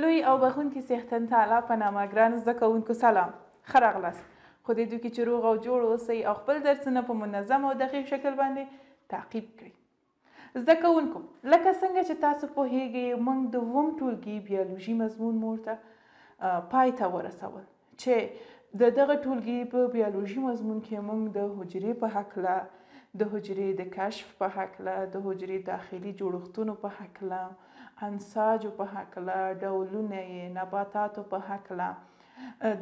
لوی او بخونکي څښتن تعالی په نامه ګران زده کوونکو سلام ښه راغلاست. خو دې دوی کې چې روغ او جوړ اوسئ او خپل درسونه په منظم او دقیق شکل باندې تعقیب کړئ. زده کوونکو لکه څنګه چې تاسو پوهیږئ موږ د اووم ټولګي بیولوژي مضمون مو ورته پای ته ورسول چې د دغه ټولګي په بیولوژي مضمون کې موږ د حجرې په هکله د حجرې د کشف په هکله د حجرې داخلي جوړښتونو په هکله انساجو په هکله ډولونه یې نباتاتو په هکله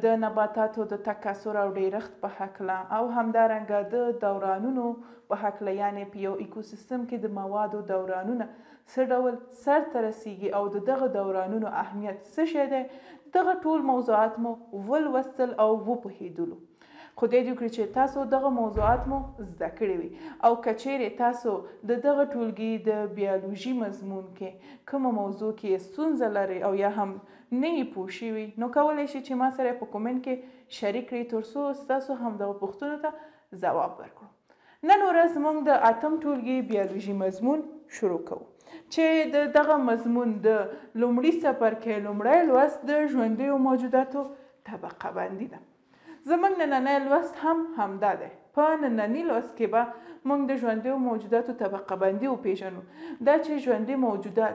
د نباتاتو د تکثر او ډیرښت په هکله او همدارنګه د دورانونو په هکله یعنې په یو ایکوسیستم کې د موادو دورانونه څه ډول سرته رسیږي او د دغه دورانونو اهمیت څه شی دی دغه ټول موضوعات مو ولوستل او وپوهېدلو. خدای دې وکړي چې تاسو دغه موضوعات مو زده کړي وي او که چیرې تاسو د دغه ټولګي د بیولوژي مضمون کې کومه موضوع کې ستونزه لرئ او یا هم نه یې پوه شوي نو کولی شئ چې ما سره په کومنټ کې شریک کړئ تر څو ستاسو هم دغه پوښتنو ته ځواب ورکړو. نن ورځ موږ د اتم ټولګي بیولوژي مضمون شروع کوو چې د دغه مضمون د لومړي څپرکي لومړی لوست د ژوندیو موجوداتو طبقه بندي ده. زموږ نننی لوست هم همدا دی. په ننني لوست کې به موږ د ژوندیو موجوداتو طبقه بندي وپېژنو. دا چې ژوندي موجودات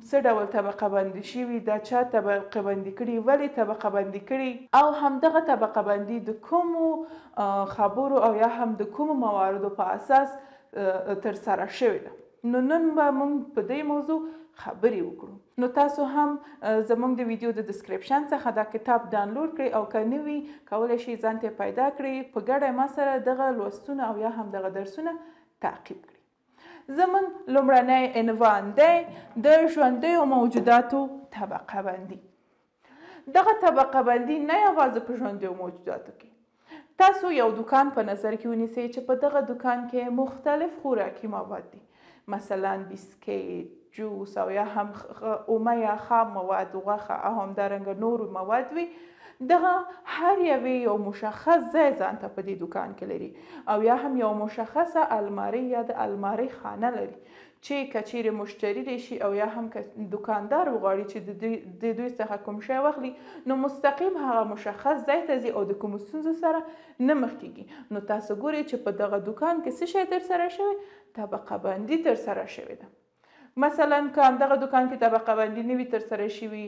څه ډول طبقه بندي شوي دا چا طبقه بندي کړي ولې طبقه بندي کړي او همدغه طبقه بندي د کومو خبرو او یا هم د کومو مواردو په اساس ترسره شوې ده. نو نن به موږ په دې موضوع خبرې وکړو. نو تاسو هم زموږ د ویډیو د ډسکریپشن څخه دا کتاب ډاونلوډ کړئ او که نه وي کولی شئ ځان ته پیدا کړئ په ګډه ما سره دغه لوستونه او یا هم دغه درسونه تعقیب کړئ. زموږ لومړنی عنوان دی د ژوندیو موجوداتو طبقه بندي. دغه طبقه بندي نه یوازې په ژوندیو موجوداتو کې تاسو یو دکان په نظر کې ونیسئ چې په دغه دکان کې مختلف خوراکي مواد دي مثلا بیسکیټ جوس او یا هم اومه یا خام مواد غوښه او همدارنګه نور مواد وي دغه هر یوې یو مشخص ځای ځان ته په دې دکان کې لري او یا هم یو مشخصه المارۍ یا د المارۍ خانه لري چې که چیرې مشتری دی شي او یا هم که دکاندار وغواړي چې د دوی څخه کوم شی واخلي نو مستقیم هغه مشخص ځای ته ځي او د کومو ستونزو سره نه مخ کیږي. نو تاسو ګورئ چې په دغه دکان کې څه شی ترسره شوی طبقه بندي ترسره شوې ده. مثلا که همدغه دکان کې طبقه بندي نه وي ترسره شوي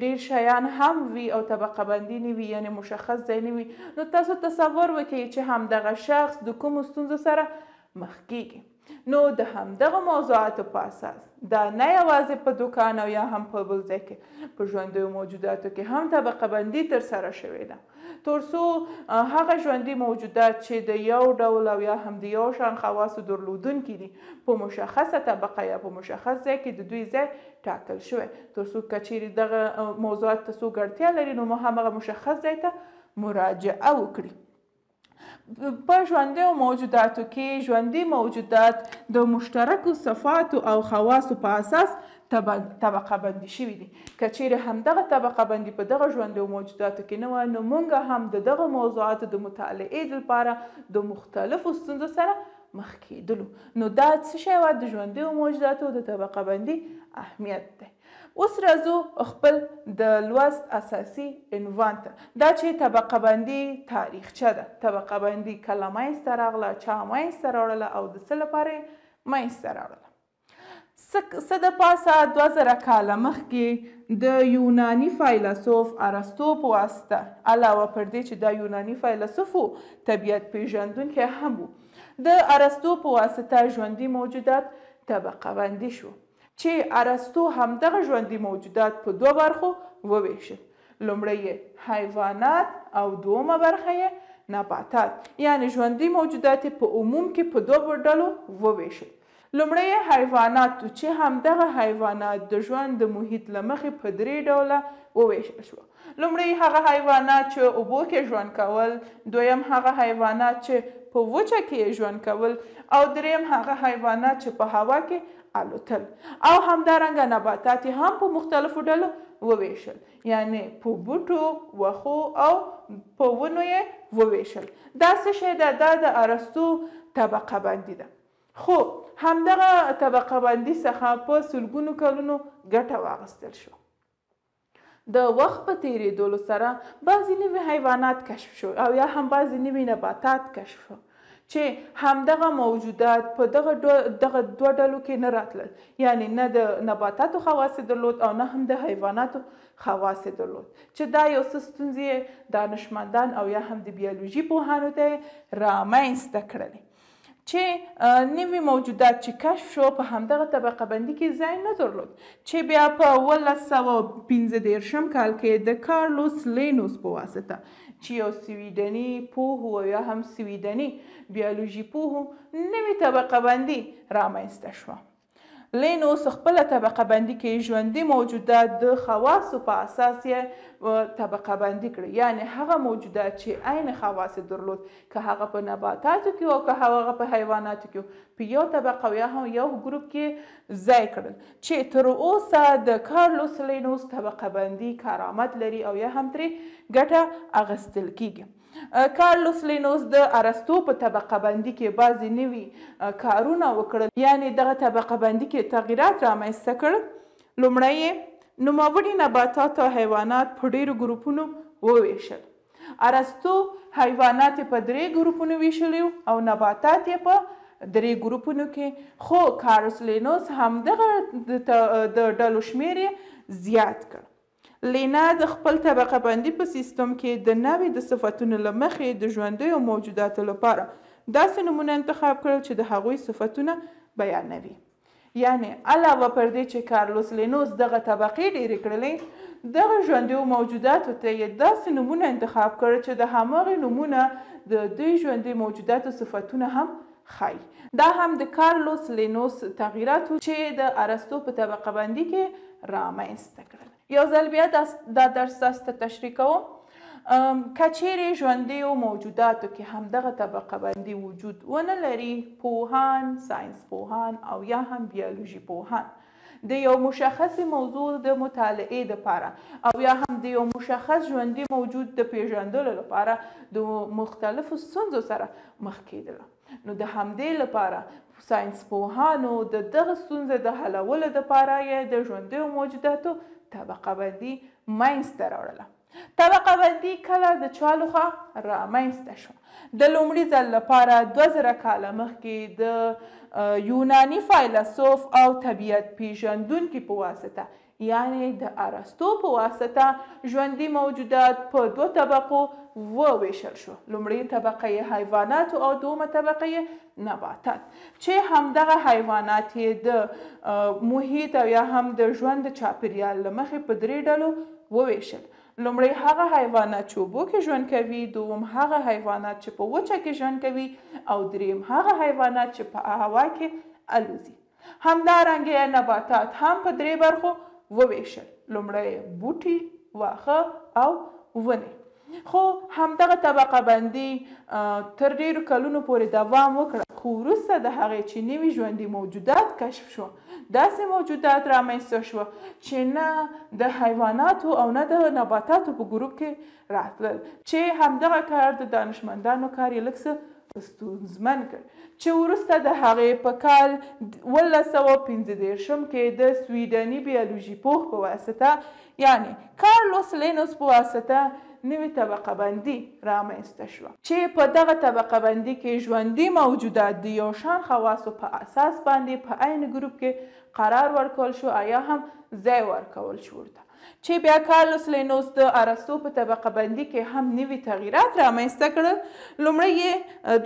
ډېر شیان هم وي او طبقه بندي نه وي یعنې مشخص ځای نه وي نو تاسو تصور وکړئ چې همدغه شخص د کومو ستونزو سره مخ کیږي. نو د همدغه موضوعاتو په اساس دا نه یوازې په دکان او یا هم په بل ځای کې په ژوندیو موجوداتو کې هم طبقه بندي ترسره شوې ده تر څو هغه ژوندي موجودات چې د یو ډول او یا هم د یو شان خواصو درلودونکي دي په مشخصه طبقه یا په مشخص ځای کې د دوی ځای ټاکل شوی تر څو که چیرې دغه موضوعات ته څوک اړتیا لري نو همغه مشخص ځای ته مراجعه وکړي. په ژوندیو موجوداتو کې ژوندي موجودات د مشترکو صفاتو او خواصو په اساس طبقه بندي شوي دي. که چیرې همدغه طبقه بندي په دغه ژوندیو موجوداتو کې نه وه نو موږ هم د دغه موضوعاتو د مطالعې لپاره د مختلفو ستونزو سره مخ کېدلو. نو دا څه شی وه د ژوندیو موجوداتو د طبقه بندي اهمیت دی. اوس راځو خپل د لوست اساسي عنوان ته دا چې طبقه بندي تاریخچه ده. طبقه بندي کله منځته راغله چا منځته راوړله او د څه لپاره یې منځته راوړله. څه د پاسه 2000 کاله مخکې د یوناني فیلسوف ارسطو په واسطه علاوه پر دې چې دا یوناني فیلسوف و طبیعت پیژندونکی هم و د ارسطو په واسطه ژوندي موجودات طبقه بندي شو چې ارسطو همدغه ژوندي موجودات په دوه برخو وویشل. لومړی یې حیوانات او دومه برخه یې نباتات یعنې ژوندي موجودات په عموم کې په دوه ډلو وویشل. لومړی یې حیوانات چې همدغه حیوانات د ژوند د محیط له مخې په 3 ډوله وویشل شو. لومړی هغه حیوانات چې اوبو کې ژوند کول دویم هغه حیوانات چې په وچه کې ژوند کول او دریم هغه حیوانات چې په هوا کې الوتل او همدارنګه نباتات هم په مختلفو ډلو وویشل یعنې په بوټو وښو او په ونو یې وویشل. دا څه شی ده دا د ارسطو طبقه بندي ده. خو همدغه طبقه بندي څخه په سلګونو کلونو ګټه واخیستل شو. د وخت په تیریدلو سره بعضې نوي حیوانات کشف شو او یا هم بعضې نوي نباتات کشف شو چې همدغه موجودات په دغه دوه ډلو کې نه راتلل، یعنی نه د نباتاتو خواص درلود او نه هم د حیواناتو خواص درلود، چې دا یو څه ستونزې دانشمندان او یا هم د بیولوژي پوهانو ته رامنځته کړلې چې نوي موجودات چې کشف شو په همدغه طبقه بندي کې ځای نه درلود، چې بیا په 1815 کال کې د کارلوس لینوس په واسطه چې یو سویډني پوه او یا هم سویډني بیولوژي پوه نوې طبقه بندي رامنځته شوه. لینوس خپله طبقه بندي کې ژوندي موجودات د خواصو په اساس یې طبقه بندي کړي، یعنی هغه موجودات چې عین خواص درلود که هغه په نباتاتو کې او که هغه په حیواناتو کې په یو طبقه او یا هم یو ګروپ کې ځای کړل، چې تر اوسه د کارلوس لینوس طبقه بندي کارآمد لري او یا هم ترې ګټه اخیستل کیږي. کارلوس لینوس د ارسطو په طبقه بندي کې بعضې نوي کارونه وکړل، یعنی دغه طبقه بندي کې تغییرات رامنځته کړل. لومړی یې نوموړي نباتات او حیوانات په ډیرو ګروپونو وویشل. ارسطو حیوانات په 3 ګروپونو ویشلي او نباتات یې په 3 ګروپونو کې، خو کارلوس لینوس همدغه د ډلو شمیر یې زیات کړ. لینا د خپل طبقه بندي په سیستم کې د نوې د صفتونو له مخې د ژوندیو موجوداتو لپاره داسې نومونه انتخاب کړل چې د هغوی صفتونه بیانوي. یعنی علاوه پر دې چې کارلوس لینوس دغه طبقې ډېرې کړلې، دغه ژوندیو موجوداتو ته یې داسې نومونه انتخاب کړل چې د هماغې نومونه د دوی ژوندي موجوداتو صفتونه هم ښایي. دا هم د کارلوس لینوس تغییراتو چې د ارسطو په طبقه بندي کې رامنځته کړل. یو ځل بیا دا درس تاسو ته تشریح کوم. که چیرې ژوندیو موجوداتو کې همدغه طبقه بندي وجود ونه لري، پوهان، ساینس پوهان او یا هم بیولوژي پوهان د یو مشخص موضوع د مطالعې دپاره او یا هم د یو مشخص ژوندي موجود د پیژندلو لپاره د مختلفو ستونزو سره مخ کېدله. نو د همدې لپاره ساینس پوهانو د دغه ستونزې د حلولو دپاره یې د ژوندیو موجوداتو طبقه بندي منځته راوړله. طبقه بندي کله د چا لخوا رامنځته شوه؟ د لومړي ځل لپاره 2000 کاله مخکې د یوناني فیلسوف او طبیعت پیژندونکي په واسطه، یعنی د ارسطو په واسطه ژوندي موجودات په 2 طبقو وویشل شو. لومړۍ طبقه یې حیوانات او دومه طبقه یې نباتات، چې همدغه حیوانات یې د محیط او یا هم د ژوند د چاپیریال له مخې په 3 ډلو وویشل. لومړی هغه حیوانات چې اوبو کې ژوند کوي، دوم هغه حیوانات چې په وچه کې ژوند کوي او دریم هغه حیوانات چې په هوا کې الوزي. همدارنګه نباتات هم په 3 برخو وویشل. لومړی بوټي، واښه او ونې. خو همدغه طبقه بندي تر ډیرو کلونو پورې دوام وکړه، خو وروسته د هغې چې نوي ژوندي موجودات کشف شو، داسې موجودات رامنځته شوه چې نه د حیواناتو او نه د نباتاتو په ګروپ کې راتلل، چې همدغه کار د دانشمندانو کار یې لږ څه ستونزمن کړ، چې وروسته د هغې په کال 1815 کې د سویډني بیولوژي پوه په واسطه، یعنی کارلوس لینوس په واسطه نوې طبقه بندي رامنځته شوه، چې په دغه طبقه بندي کې ژوندي موجودات د یو شان خواصو په اساس باندې په عین ګروپ کې قرار ورکول شو یا هم ځای ورکول شو ورته، چې بیا کارلوس لینوس د ارسطو په طبقه بندي کې هم نوي تغییرات رامنځته کړل. لومړی یې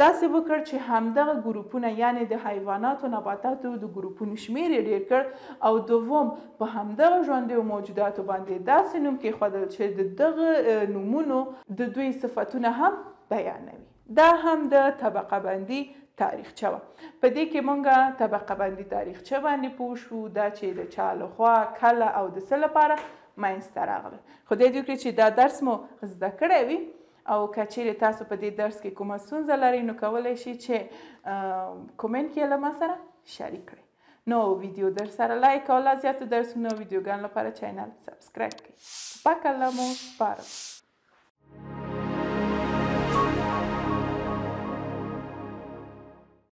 داسې وکړ چې همدغه ګروپونه، یعنی د حیواناتو نباتاتو د ګروپونو شمیر یې ډېر کړ، او دوم په همدغه ژوندیو موجوداتو باندې داسې نوم کېښودل چې د دغه نومونو د دوی صفتونه هم بیانوي. دا هم د طبقه بندي تاریخچه وه. په دې کې مونږ طبقه بندي تاریخچه باندې پوه شو، دا چې د چا لخوا، کله او د څه لپاره منځته راغله. خدای دې وکړي چې دا درس مو زده کړی وي، او که چیرې تاسو په دې درس کې کومه ستونزه لرئ نو کولی شئ چې کومنټ کې له ما سره شریک کړئ. نو ویدیو در سره لایک او لا زیاتو درسونو ویدیوګانو لپاره چینل سبسکرایب کړئ. پاک الله مو سپارم.